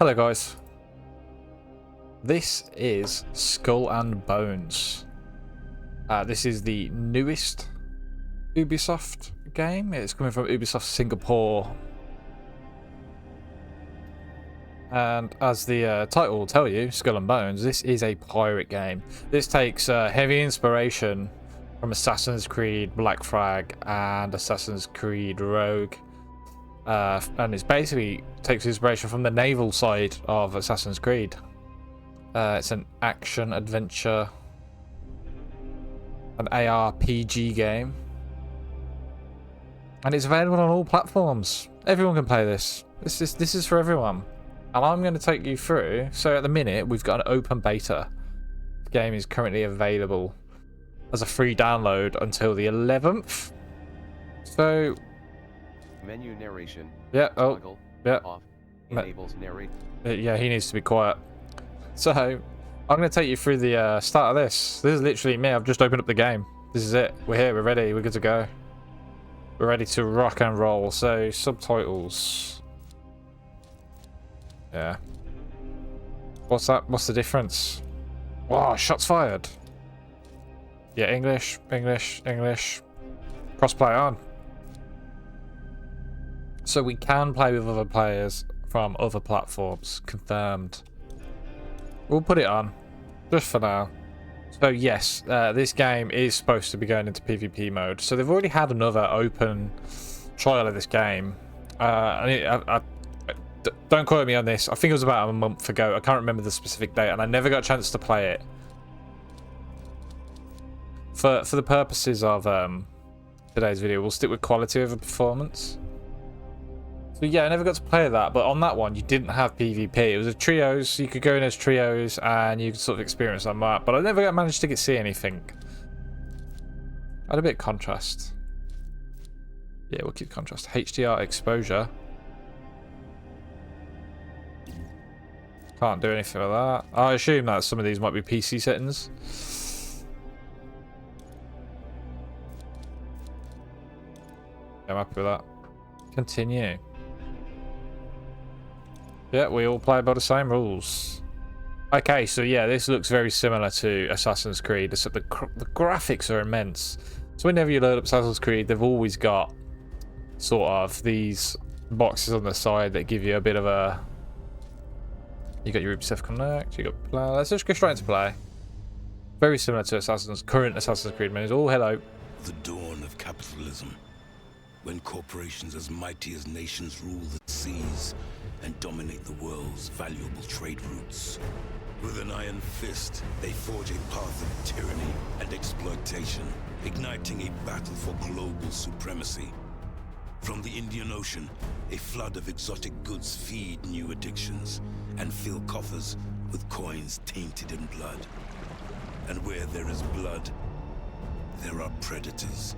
Hello guys, this is Skull and Bones. This is the newest Ubisoft game. It's coming from Ubisoft Singapore, and as the title will tell you, Skull and Bones, this is a pirate game. This takes heavy inspiration from Assassin's Creed Black Flag and Assassin's Creed Rogue. And it's basically takes inspiration from the naval side of Assassin's Creed. It's an action adventure, an ARPG game, and it's available on all platforms. Everyone can play this. This is for everyone, and I'm going to take you through. So at the minute we've got an open beta. The game is currently available as a free download until the 11th. So menu narration. Yeah. Oh. Toggle, Yeah. Off. Enables narrate. Yeah, he needs to be quiet. So I'm going to take you through the start of this. This is literally me. I've just opened up the game. This is it. We're here. We're ready. We're good to go. We're ready to rock and roll. So subtitles. Yeah. What's that? What's the difference? Wow, shots fired. Yeah, English, English, English. Crossplay on. So we can play with other players from other platforms. Confirmed. We'll put it on just for now. So yes, this game is supposed to be going into PvP mode. So they've already had another open trial of this game. Don't quote me on this. I think it was about a month ago. I can't remember the specific date, and I never got a chance to play it. For the purposes of today's video, we'll stick with quality over performance. So yeah, I never got to play that, but on that one you didn't have PvP. It was a trios, so you could go in as trios and you could sort of experience on that, but I never managed to see anything. Add a bit of contrast. Yeah, we'll keep contrast. HDR exposure. Can't do anything with that. I assume that some of these might be PC settings. I'm happy with that. Continue. Yeah, we all play by the same rules. Okay, so yeah, this looks very similar to Assassin's Creed, except the graphics are immense. So whenever you load up Assassin's Creed, they've always got sort of these boxes on the side that give you a bit of a... You got your Ubisoft Connect, you got play. Let's just go straight into play. Very similar to current Assassin's Creed menus. Oh, hello. The dawn of capitalism, when corporations as mighty as nations rule the seas and dominate the world's valuable trade routes. With an iron fist, they forge a path of tyranny and exploitation, igniting a battle for global supremacy. From the Indian Ocean, a flood of exotic goods feed new addictions and fill coffers with coins tainted in blood. And where there is blood, there are predators.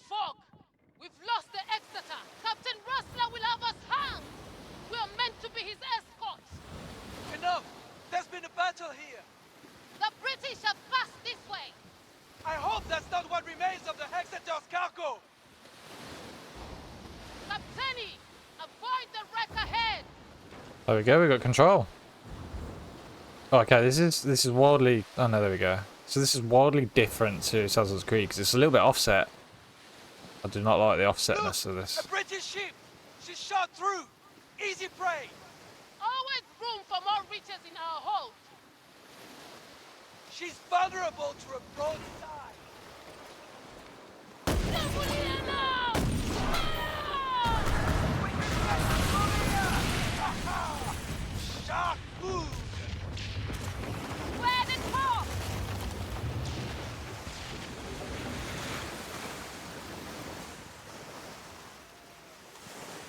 Fog! We've lost the Exeter! Captain Rustler will have us hanged! We are meant to be his escorts! Enough! There's been a battle here! The British have passed this way! I hope that's not what remains of the Exeter's cargo! Captaini! Avoid the wreck ahead! There we go, we got control. Oh, okay, this is wildly... Oh no, there we go. So this is wildly different to Assassin's Creed because it's a little bit offset. I do not like the offsetness of this. A British ship! She's shot through! Easy prey! Always room for more riches in our hold! She's vulnerable to a broadside! Napoleon! Shark food! Where the top?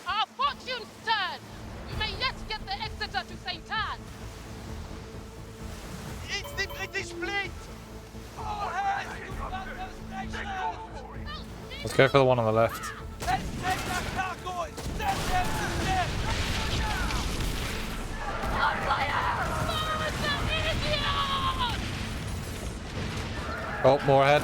Our fortune's turned! We may yet get the Exeter to St. Anne! It's the Go for the one on the left. Let's take that cargo and send them to death! Oh, more ahead.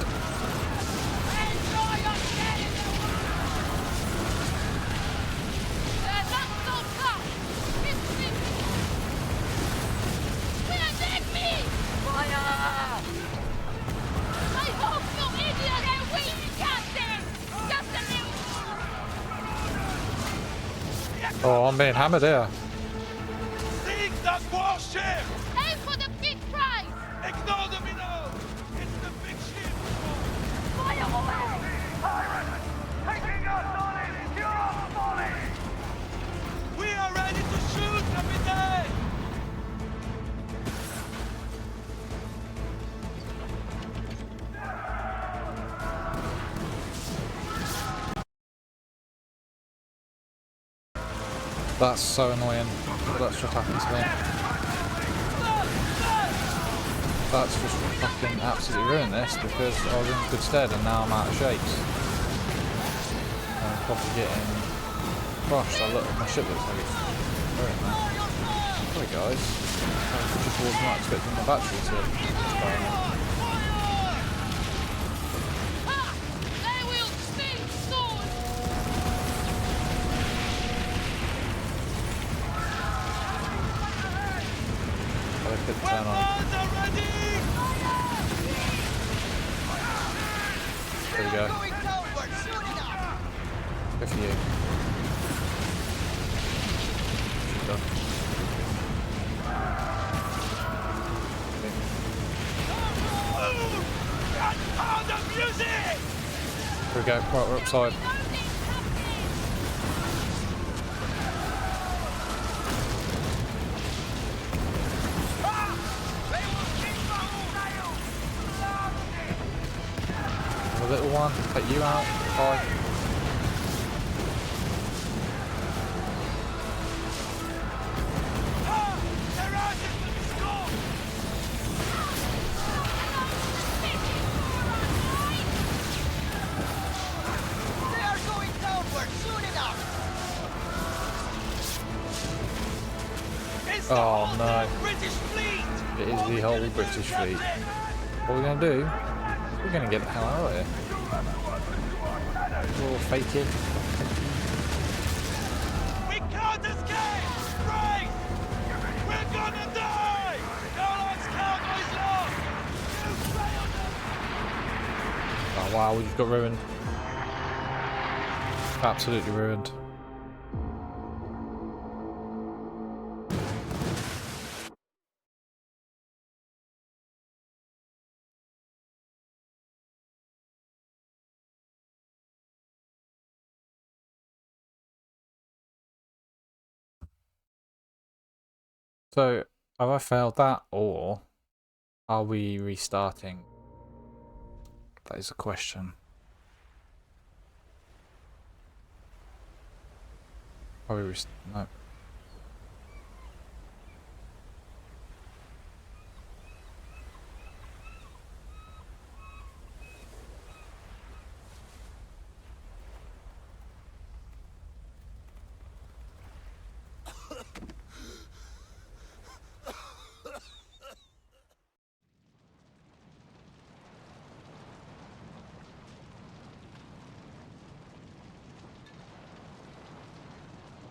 Oh, I'm being hammered here. Sink that warship! Aim for the big prize! Ignore the minnow! It's the big ship! Fire away! Taking us on it! Pure folly! We are ready to shoot, Captain! That's so annoying. That's just happened to me. That's just fucking absolutely ruined this because I was in good stead and now I'm out of shapes. I'm probably getting crushed. My ship looks heavy. Very nice. Sorry guys. I just was not expecting the battery to burn. They will sing soon! I could turn on. Weapons are ready! There we go. Good for you. Done. Oh, the music! Here we go. Right, we're upside. The little one, take you out. Bye. Oh no. British fleet! It is the whole British fleet. What are we going to do? We're going to get the hell out of here. We're all fated. We can't escape! Right! We're gonna die! Nolan's cargo is lost! You failed us! Oh wow, we just got ruined. Absolutely ruined. So, have I failed that, or are we restarting? That is a question. Are we no.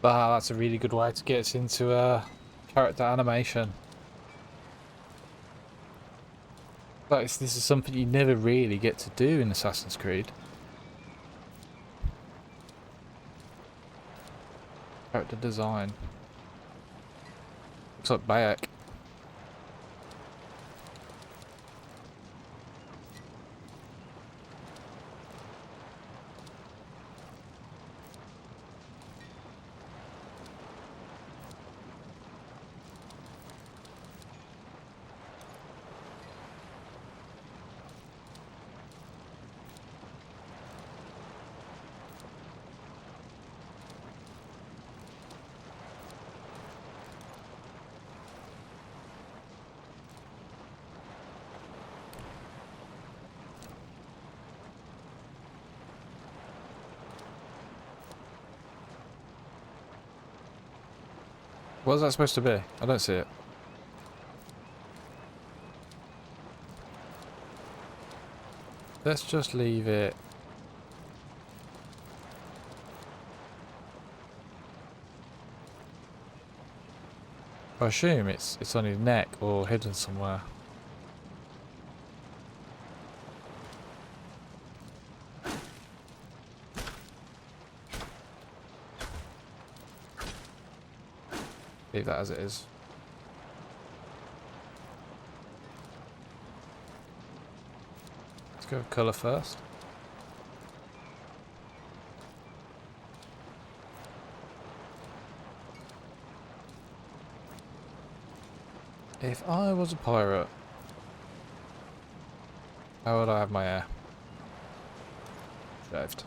Ah, that's a really good way to get us into character animation. This is something you never really get to do in Assassin's Creed. Character design. Looks like Bayek. What's that supposed to be? I don't see it. Let's just leave it. I assume it's on his neck or hidden somewhere. Leave that as it is. Let's go with colour first. If I was a pirate, how would I have my hair? Shaved.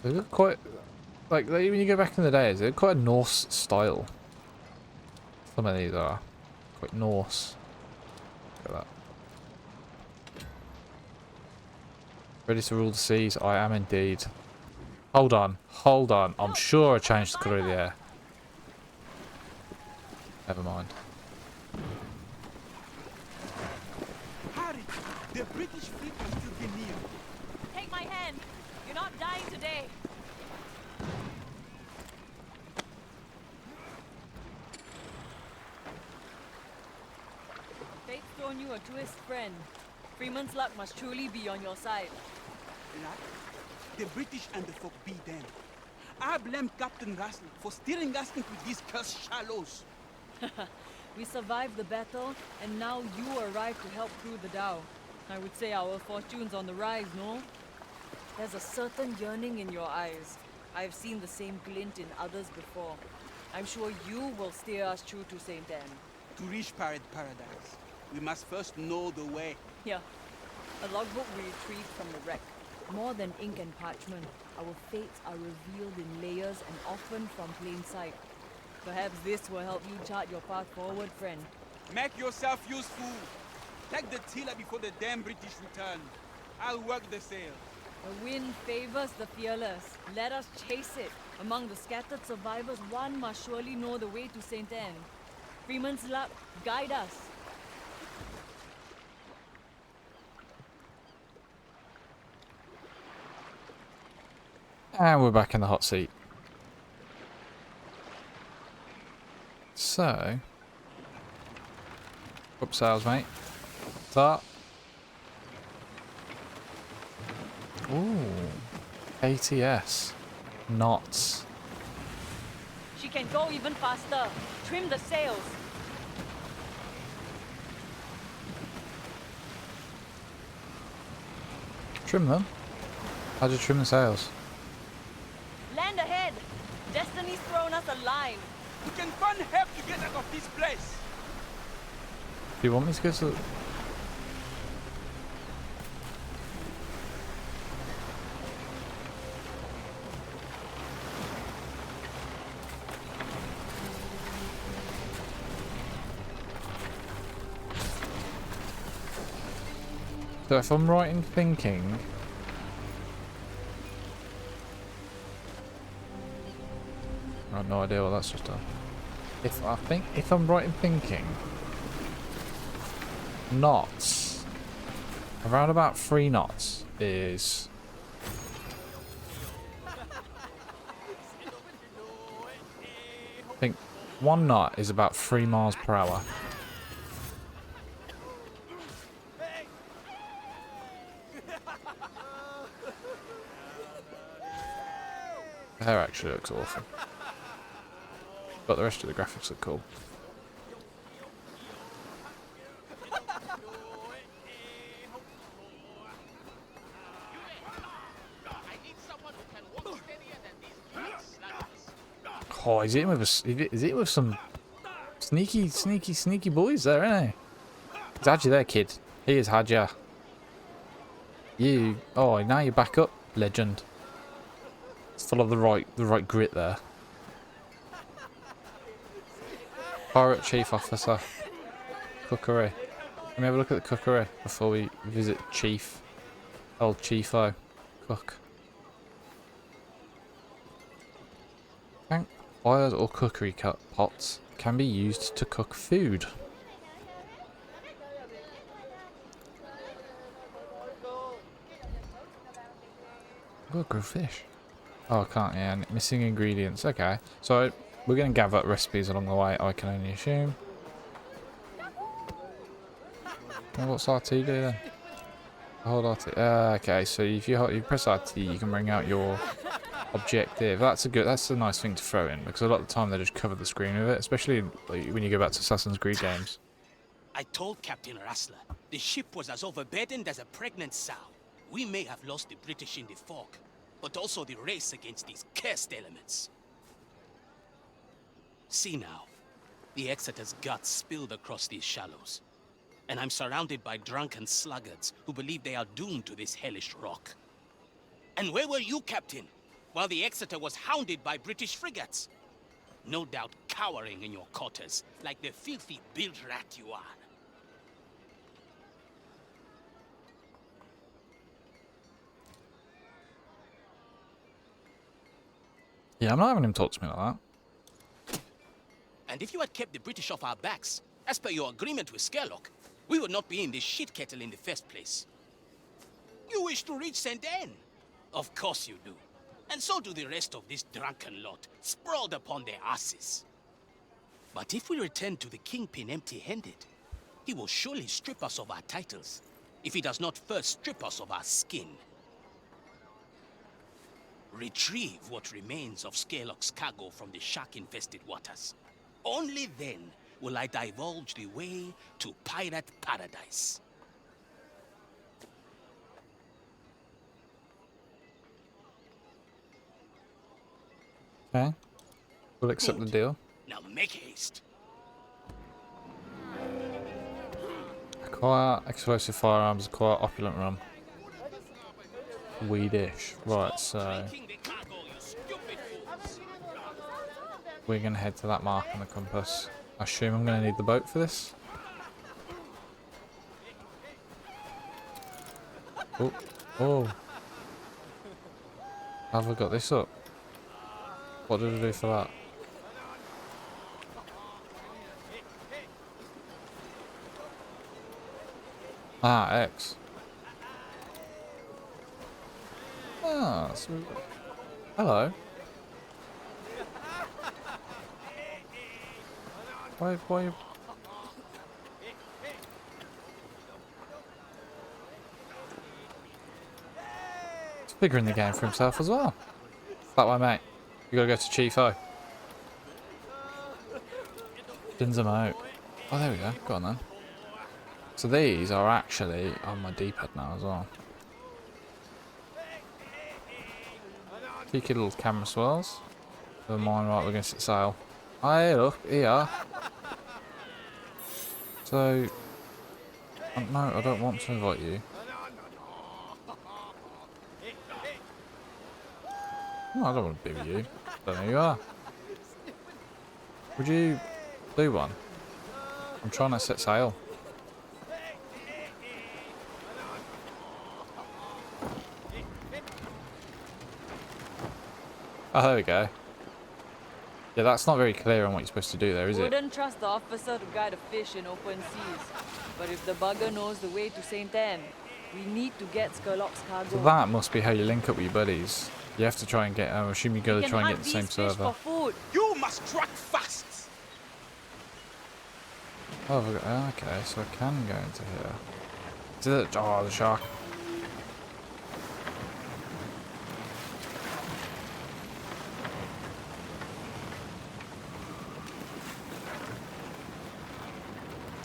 They look quite, like when you go back in the days, they look quite a Norse style. Some of these are quite Norse. Look at that. Ready to rule the seas? I am indeed. Hold on, hold on. I'm sure I changed the colour of the air. Never mind. Harry, the British fleet must still be near. Take my hand. You're not dying today. Fate's thrown you a twist, friend. Freeman's luck must truly be on your side. Luck? The British and the folk be them. I blame Captain Russell for steering us into these cursed shallows. We survived the battle, and now you arrived to help crew the dhow. I would say our fortune's on the rise, no? There's a certain yearning in your eyes. I've seen the same glint in others before. I'm sure you will steer us true to St. Anne. To reach Pirate Paradise, we must first know the way. Here, a logbook we retrieved from the wreck. More than ink and parchment, our fates are revealed in layers and often from plain sight. Perhaps this will help you chart your path forward, friend. Make yourself useful. Take the tiller before the damn British return. I'll work the sail. The wind favors the fearless. Let us chase it. Among the scattered survivors, one must surely know the way to St. Anne. Freeman's luck, guide us. And we're back in the hot seat. So, up sails, mate. Start. Ooh, ATS, knots. She can go even faster. Trim the sails. Trim them. How do you trim the sails? Land ahead. Destiny's thrown us a line. We can find help to get out of this place. Do you want me to go to the... So if I'm right in thinking... I have no idea what that's just done. If I'm right in thinking... knots... around about 3 knots is... I think 1 knot is about 3 miles per hour. The hair actually looks awful. But the rest of the graphics look cool. Oh, he's hitting with some sneaky boys there, isn't he? He's had you there, kid. He has had you. Oh, now you're back up, legend. Still have the right grit there. Pirate Chief Officer. Cookery. Can we have a look at the cookery before we visit Chief? Old Chiefo. Cook. Campfires or cookery pots can be used to cook food. Oh, grilled fish. Oh, I can't, yeah. Missing ingredients. Okay. So, we're going to gather up recipes along the way, I can only assume. Well, what's RT do then? Hold RT. Okay, so if you press RT, you can bring out your objective. That's a nice thing to throw in, because a lot of the time they just cover the screen with it, especially like, when you go back to Assassin's Creed games. I told Captain Rassler the ship was as overburdened as a pregnant sow. We may have lost the British in the fog, but also the race against these cursed elements. See now, the Exeter's guts spilled across these shallows, and I'm surrounded by drunken sluggards who believe they are doomed to this hellish rock. And where were you, Captain, while the Exeter was hounded by British frigates? No doubt cowering in your quarters, like the filthy bilge rat you are. Yeah, I'm not having him talk to me like that. And if you had kept the British off our backs, as per your agreement with Skerlock, we would not be in this shit kettle in the first place. You wish to reach St. Anne? Of course you do. And so do the rest of this drunken lot, sprawled upon their asses. But if we return to the Kingpin empty-handed, he will surely strip us of our titles, if he does not first strip us of our skin. Retrieve what remains of Skerlock's cargo from the shark-infested waters. Only then will I divulge the way to pirate paradise. Okay. We'll accept the deal. Now make haste. Acquire explosive firearms, acquire opulent rum. Weedish. Right, so we're going to head to that mark on the compass. I assume I'm going to need the boat for this. Oh, oh. Have I got this up? What did I do for that? Ah, X. Ah, so hello. Why you... He's figuring the game for himself as well. That way, mate. You gotta go to Chief O. Spins them out. Oh, there we go. Go on then. So these are actually on my D-pad now as well. Cheeky little camera swirls. Never mind, right, we're going to set sail. Hey, look, here. So, no, I don't want to invite you. No, I don't want to be with you. Don't know who you are. Would you do one? I'm trying to set sail. Oh, there we go. Yeah, that's not very clear on what you're supposed to do there, is it? Wouldn't trust the officer to guide a fish in open seas. But if the bugger knows the way to St. Anne, we need to get Skerlock's cargo. So that must be how you link up with your buddies. You have to try and get, I assume you go to try and get the same server. You must track fast! Oh, okay, so I can go into here. Is it? Oh, the shark.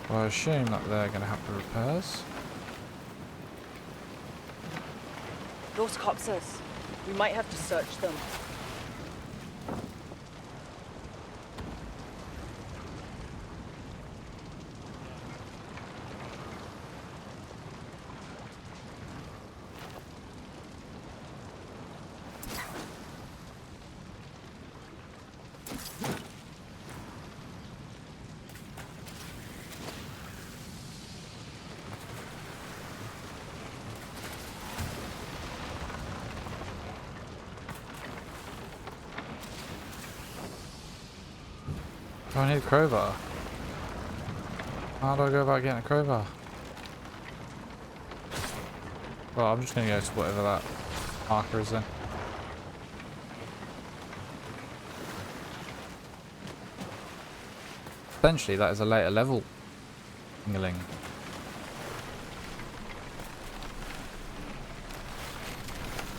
Well, I assume that they're going to have the repairs. Those corpses. We might have to search them. Oh, I need a crowbar. How do I go about getting a crowbar? Well, I'm just going to go to whatever that marker is then. Potentially that is a later level thingling.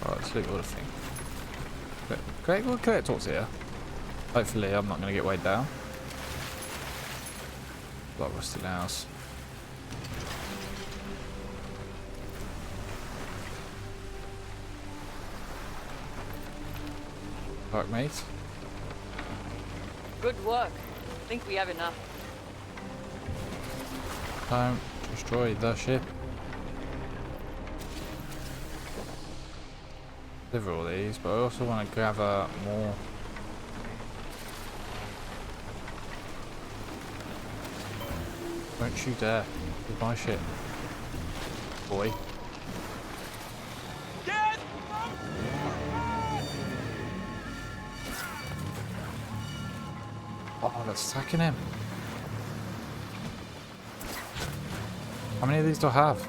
Alright, let's look at all the things. Great, we'll collect what's here. Hopefully I'm not going to get weighed down. A lot of rusty nails. Dark mate. Good work. Think we have enough. Don't destroy the ship. Deliver all these, but I also want to gather more. Don't you dare with my ship, boy. Get Oh, that's attacking him. How many of these do I have?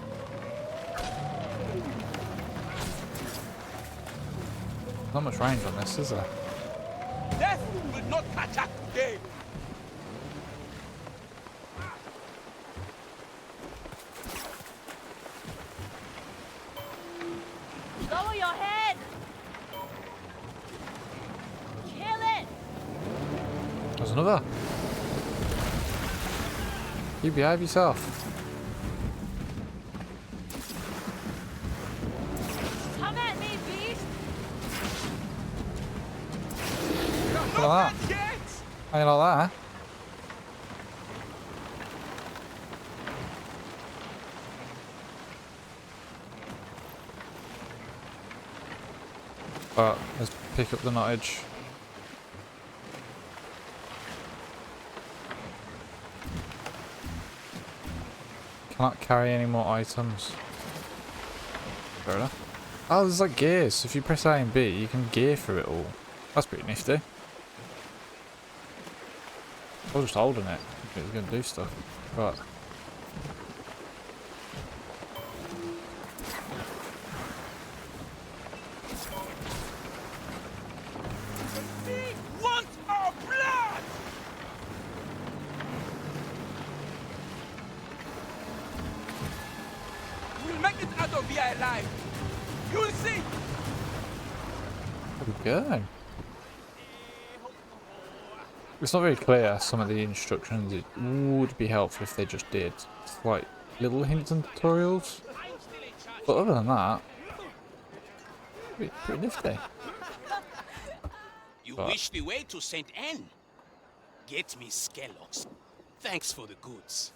Not much range on this, is there? Death will not catch us today. Lower your head! Kill it! There's another. You behave yourself. Come at me, beast! Look at that. How you like that? But let's pick up the knottage. Cannot carry any more items. Fair enough. Oh, there's like gears. If you press A and B, you can gear through it all. That's pretty nifty. I was just holding it. It was going to do stuff. Right. Want our blood! We'll make it out of here alive. You'll see. There we go. It's not very clear, some of the instructions. It would be helpful if they just did. It's like little hints and tutorials. But other than that, pretty nifty. You But- wish the way to St. Anne? Get me Skellock's. Thanks for the goods.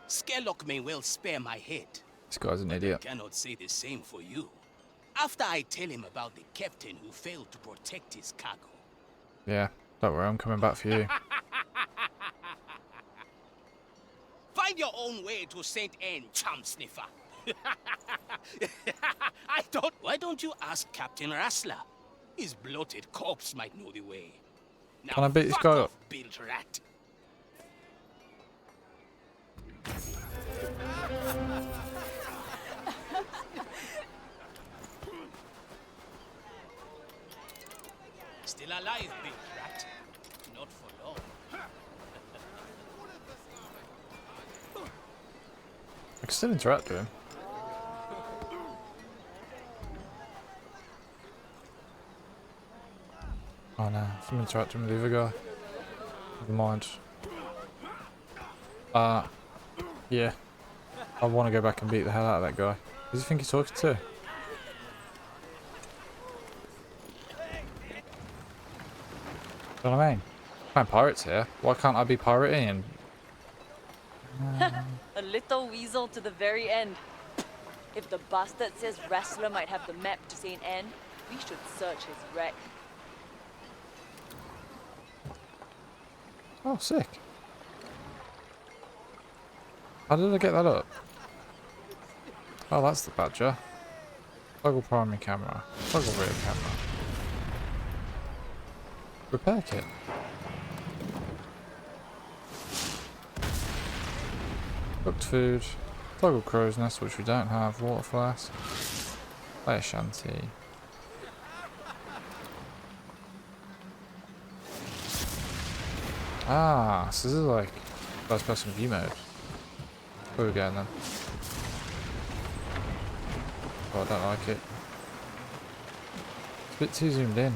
Skellock may well spare my head. This guy's an idiot. Cannot say the same for you. After I tell him about the captain who failed to protect his cargo. Yeah, don't worry, I'm coming back for you. Find your own way to St. Anne, chum sniffer. I thought, why don't you ask Captain Rassler? His bloated corpse might know the way. Now Can I beat this fuck guy off, up? Built rat. Still alive, big rat. Not for long. I can still interact with him. Oh no, I'm interacting with the other guy. Never mind. Yeah. I want to go back and beat the hell out of that guy. Who does he think he's talking to? You know what I mean? I'm pirates here. Why can't I be pirating? A little weasel to the very end. If the bastard says Wrestler might have the map to St. Anne, we should search his wreck. Oh, sick. How did I get that up? Oh, that's the badger. Toggle primary camera. Toggle rear camera. Repair kit. Cooked food. Toggle crow's nest, which we don't have. Water flask. Play a shanty. Ah, so this is like first person view mode. Where are we going then? Oh, I don't like it. It's a bit too zoomed in.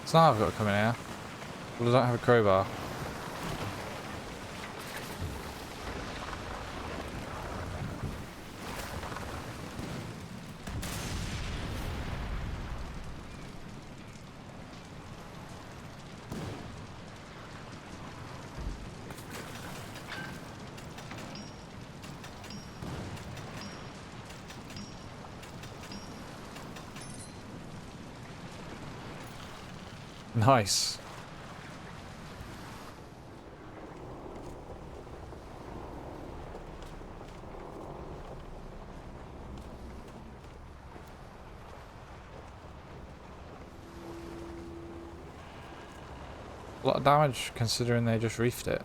So now I've got to come in here. Well, I don't have a crowbar. Nice. A lot of damage considering they just reefed it.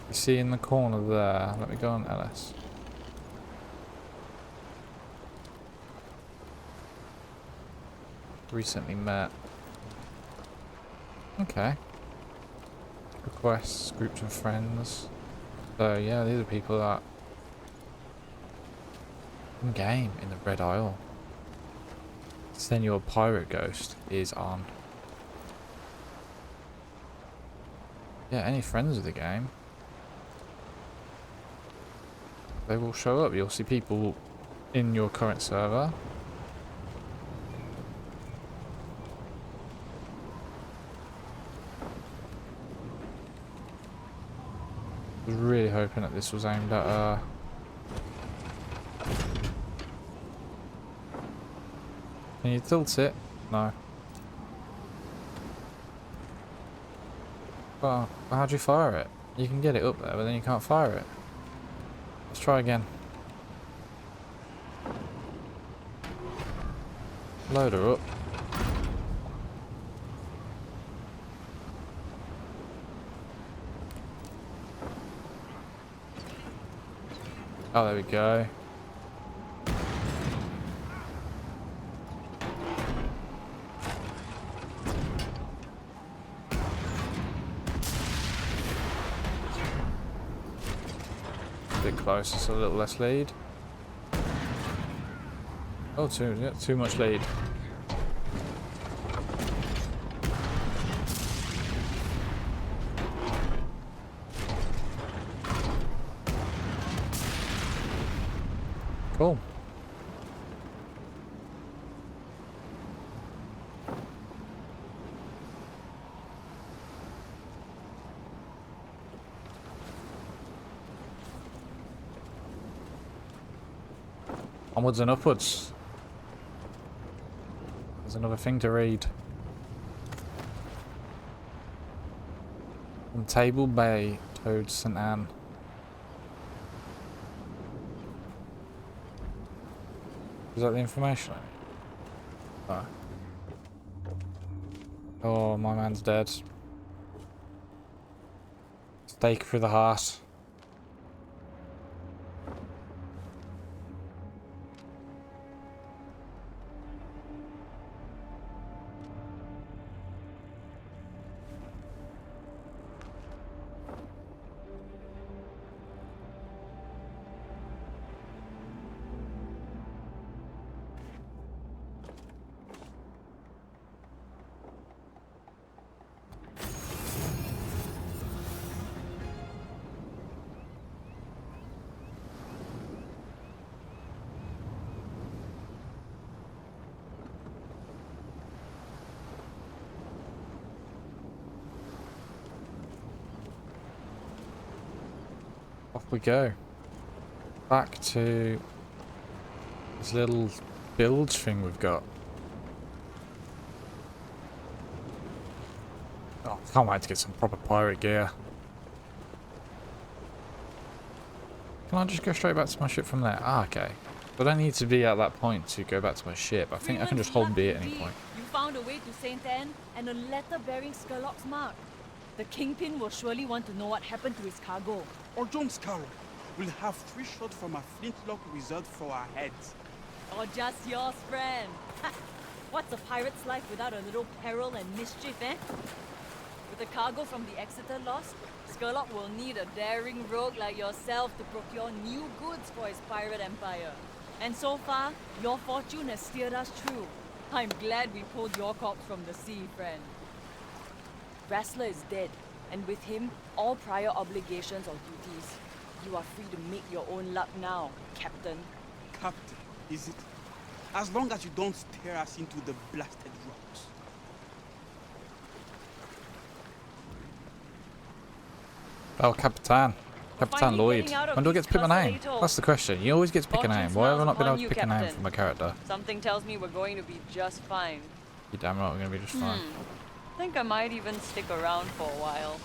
You see in the corner there, let me go on LS. Recently met. Okay. Requests, groups of friends. So yeah, these are people that in game in the Red Isle. So then your pirate ghost is on. Yeah, any friends with the game, they will show up. You'll see people in your current server. I was really hoping that this was aimed at Can you tilt it? No. Well, how'd you fire it? You can get it up there, but then you can't fire it. Let's try again. Load her up. Oh, there we go. A bit closer, so a little less lead. Oh, too much lead. Cool. Onwards and upwards. There's another thing to read. From Table Bay, Toad St. Anne. Is that the information? Oh. Oh, my man's dead. Stake through the heart. Off we go. Back to this little bilge thing we've got. Oh, can't wait to get some proper pirate gear. Can I just go straight back to my ship from there? Ah, okay. But I need to be at that point to go back to my ship. I think I can just hold B at any point. You found a way to Saint Anne and a letter bearing Skurlock's mark. The Kingpin will surely want to know what happened to his cargo. Or John Scarrow. We'll have 3 shots from a flintlock reserved for our heads. Or just yours, friend. What's a pirate's life without a little peril and mischief, eh? With the cargo from the Exeter lost, Skurlock will need a daring rogue like yourself to procure new goods for his pirate empire. And so far, your fortune has steered us true. I'm glad we pulled your corpse from the sea, friend. Wrestler is dead, and with him, all prior obligations or duties. You are free to make your own luck now, Captain. Captain, is it? As long as you don't steer us into the blasted rocks. Oh, Capitan. Capitan Finally Lloyd. getting out of When do I get these to pick my name? cursed That's the question. You always get to pick a Fortune name. Why have I smiles not been able upon to you, pick a name Captain. for my character? Something tells me we're going to be just fine. You damn right we're going to be just fine. Think I might even stick around for a while.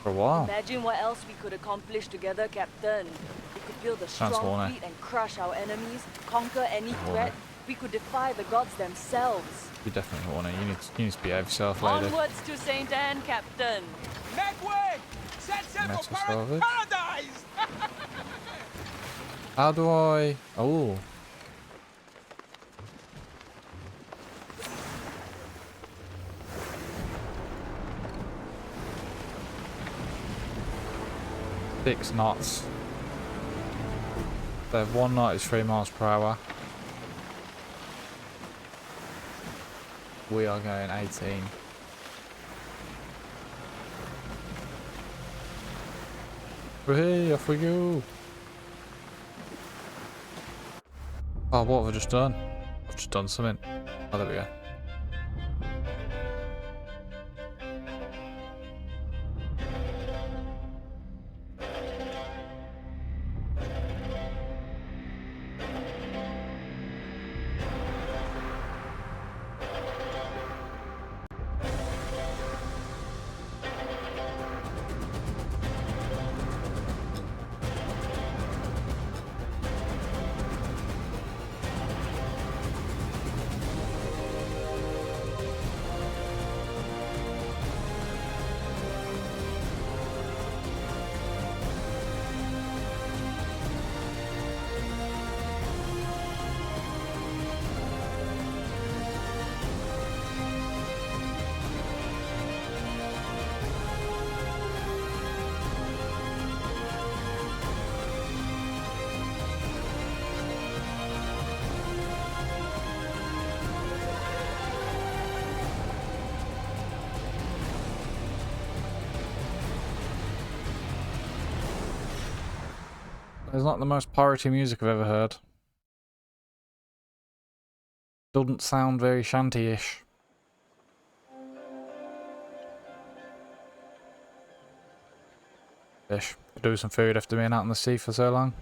For a while. Imagine what else we could accomplish together, Captain. We could build a Sounds strong horny. fleet and crush our enemies, conquer any Horny. threat. We could defy the gods themselves. You definitely want to. You need to behave yourself, lady. Onwards to Saint Anne, Captain. Make way! Set sail Mess for myself with. paradise! How do I... Oh. Six knots. The 1 knot is 3 miles per hour. We are going 18. Hey, off we go. Oh, what have I just done? I've just done something. Oh, there we go. It's not the most piratey music I've ever heard. Doesn't sound very shanty-ish. Fish. Could do with some food after being out on the sea for so long.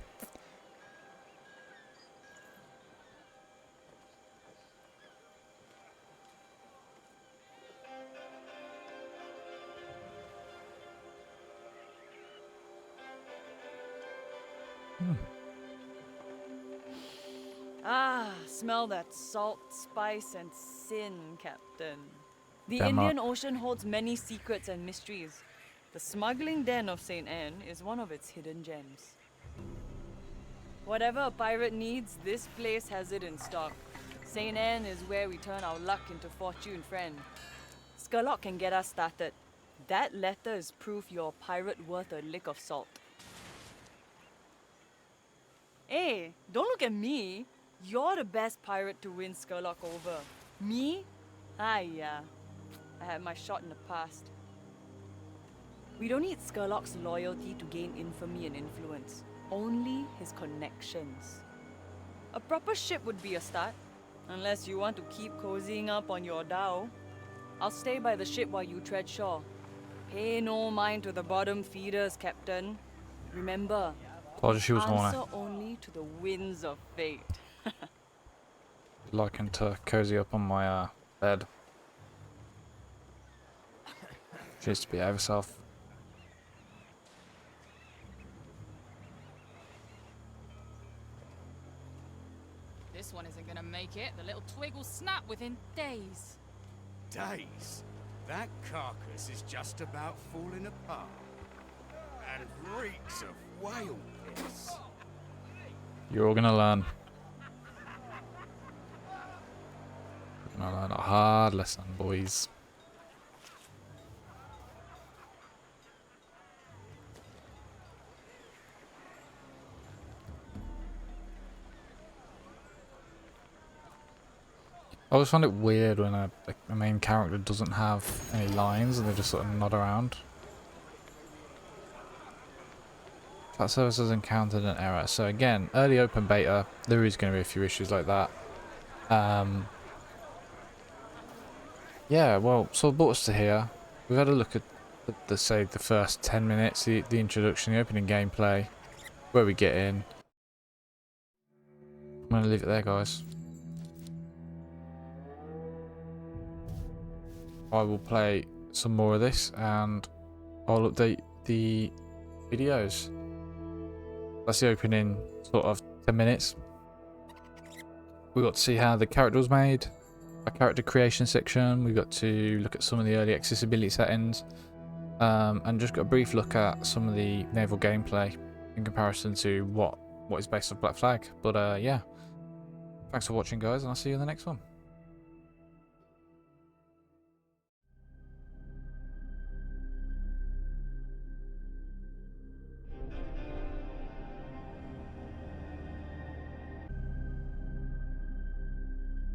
Ah, smell that salt, spice, and sin, Captain. The Damn Indian Ocean holds many secrets and mysteries. The smuggling den of St. Anne is one of its hidden gems. Whatever a pirate needs, this place has it in stock. St. Anne is where we turn our luck into fortune, friend. Skurlock can get us started. That letter is proof you're a pirate worth a lick of salt. Hey, don't look at me. You're the best pirate to win Skurlock over. Me? Yeah. I had my shot in the past. We don't need Skurlock's loyalty to gain infamy and influence. Only his connections. A proper ship would be a start. Unless you want to keep cozying up on your dhow. I'll stay by the ship while you tread shore. Pay no mind to the bottom feeders, Captain. Remember, Told you she was horny. answer only to the winds of fate. Liking to cozy up on my bed. She needs to behave herself. This one isn't gonna make it. The little twig will snap within days. Days? That carcass is just about falling apart. And reeks of whale piss. You're all gonna learn. You're gonna learn a hard lesson, boys. I always find it weird when a main character doesn't have any lines and they just sort of nod around. That service has encountered an error. So again, early open beta, there is going to be a few issues like that. Yeah, well, so brought us to here. We've had a look at say the first 10 minutes, the introduction, the opening gameplay, where we get in. I'm going to leave it there, guys. I will play some more of this and I'll update the videos. That's the opening sort of 10 minutes. We got to see how the character was made, a character creation section. We got to look at some of the early accessibility settings, and just got a brief look at some of the naval gameplay in comparison to what is based on Black Flag. But yeah, thanks for watching, guys, and I'll see you in the next one.